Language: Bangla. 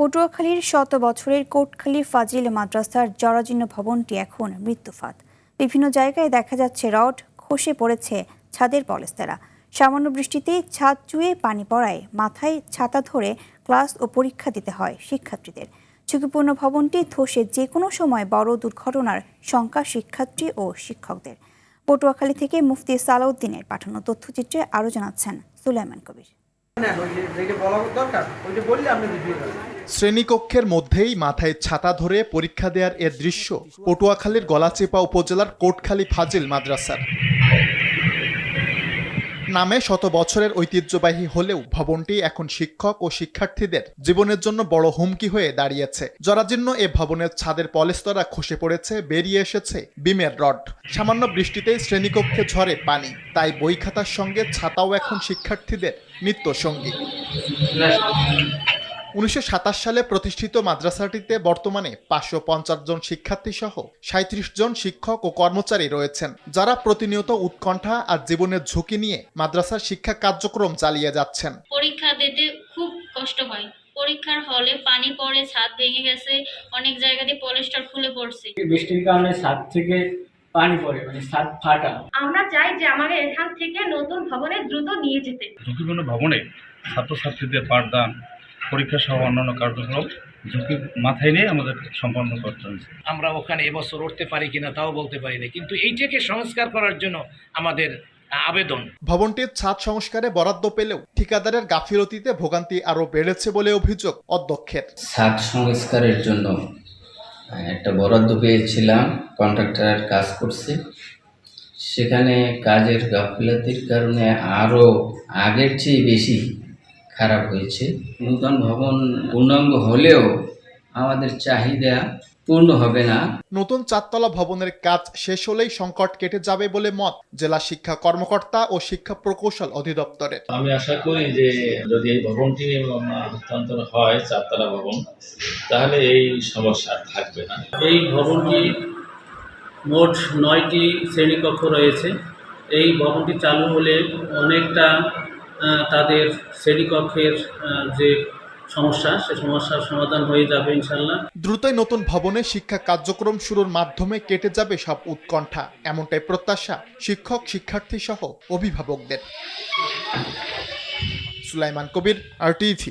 পটুয়াখালীর শত বছরের কোটখালী ফাজিল মাদ্রাসার জরাজীর্ণ ভবনটি এখন মৃত্যুফাত। বিভিন্ন জায়গায় দেখা যাচ্ছে রড খসে পড়েছে ছাদের পলেস্তারা। সামান্য বৃষ্টিতেই ছাদ চুয়ে পানি পড়ায় মাথায় ছাতা ধরে ক্লাস ও পরীক্ষা দিতে হয় শিক্ষার্থীদের। ঝুঁকিপূর্ণ ভবনটি ধসে যে কোনো সময় বড় দুর্ঘটনার শঙ্কা শিক্ষার্থী ও শিক্ষকদের। পটুয়াখালী থেকে মুফতি সালাউদ্দিনের পাঠানো তথ্যচিত্রে আরও জানাচ্ছেন সুলাইমান কবির। শ্রেণীকক্ষের মধ্যেই মাথায় ছাতা ধরে পরীক্ষা দেওয়ার এ দৃশ্য পটুয়াখালীর গলাচিপা উপজেলার কোটখালী ফাজিল মাদ্রাসার। নামে শত বছরের ঐতিহ্যবাহী হলেও ভবনটি এখন শিক্ষক ও শিক্ষার্থীদের জীবনের জন্য বড় হুমকি হয়ে দাঁড়িয়েছে। জরাজীর্ণ এ ভবনের ছাদের পলেস্তরা খসে পড়েছে, বেরিয়ে এসেছে বিমের রড। সামান্য বৃষ্টিতেই শ্রেণীকক্ষে ঝরে পানি, তাই বই খাতার সঙ্গে ছাতাও এখন শিক্ষার্থীদের নিত্য সঙ্গী। 1927 সালে প্রতিষ্ঠিত মাদ্রাসাটিতে বর্তমানে 550 জন শিক্ষার্থী সহ 37 জন শিক্ষক ও কর্মচারী রয়েছেন, যারা প্রতিনিয়ত উৎকণ্ঠা আর জীবনের ঝুঁকি নিয়ে মাদ্রাসার শিক্ষা কার্যক্রম চালিয়ে যাচ্ছেন। পরীক্ষা দিতে খুব কষ্ট হয়। পরীক্ষার হলে পানি পড়ে, ছাদ ভেঙে গেছে, অনেক জায়গাতে পলিস্টার খুলে পড়ছে। বৃষ্টির কারণে ছাদ থেকে পানি পড়ে, মানে ছাদ ফাটা। আমরা চাই যে আমাদের এখান থেকে নতুন ভবনে দ্রুত নিয়ে যেতে। ঝুঁকিপূর্ণ ভবনে ছাত্রছাত্রীদের পাঠদান, পরীক্ষা সহ অন্যান্য কার্যক্রম ঝুঁকি মাথায় নিয়ে আমাদের সম্পন্ন করতে হয়েছে। আমরা ওখানে এবছর উঠতে পারি কিনা তাও বলতে পারি না, কিন্তু এইটাকে সংস্কার করার জন্য আমাদের আবেদন। ভবনটির ছাদ সংস্কারে বরাদ্দ পেলেও ঠিকাদারের গাফিলতিতে ভোগান্তি আরও বেড়েছে বলে অভিযোগ অধ্যক্ষের। ছাদ সংস্কারের জন্য একটা বরাদ্দ পেয়েছিলাম, কন্ট্রাক্টর কাজ করছে, সেখানে কাজের গাফিলতির কারণে আরও আগের চেয়ে বেশি খারাপ হয়েছে। নূতন ভবন পূর্ণাঙ্গ হলেও আমাদের চাহিদা পূর্ণ হবে না। নতুন চারতলা ভবনের কাজ শেষ হলেই সংকট কেটে যাবে বলে মত জেলা শিক্ষা কর্মকর্তা ও শিক্ষা প্রকৌশল অধিদপ্তরের। আমি আশা করি যে যদি এই ভবনটি হস্তান্তর হয় চারতলা ভবন, তাহলে এই সমস্যা থাকবে না। এই ভবনটি মোট 9টি শ্রেণীকক্ষ রয়েছে। এই ভবনটি চালু হলে অনেকটা তাদের শ্রেণীকক্ষের যে সমস্যা, সে সমস্যার সমাধান হয়ে যাবে ইনশাল্লাহ। দ্রুতই নতুন ভবনে শিক্ষা কার্যক্রম শুরুর মাধ্যমে কেটে যাবে সব উৎকণ্ঠা, এমনটাই প্রত্যাশা শিক্ষক, শিক্ষার্থী সহ অভিভাবকদের। সুলাইমান কবির, RTV।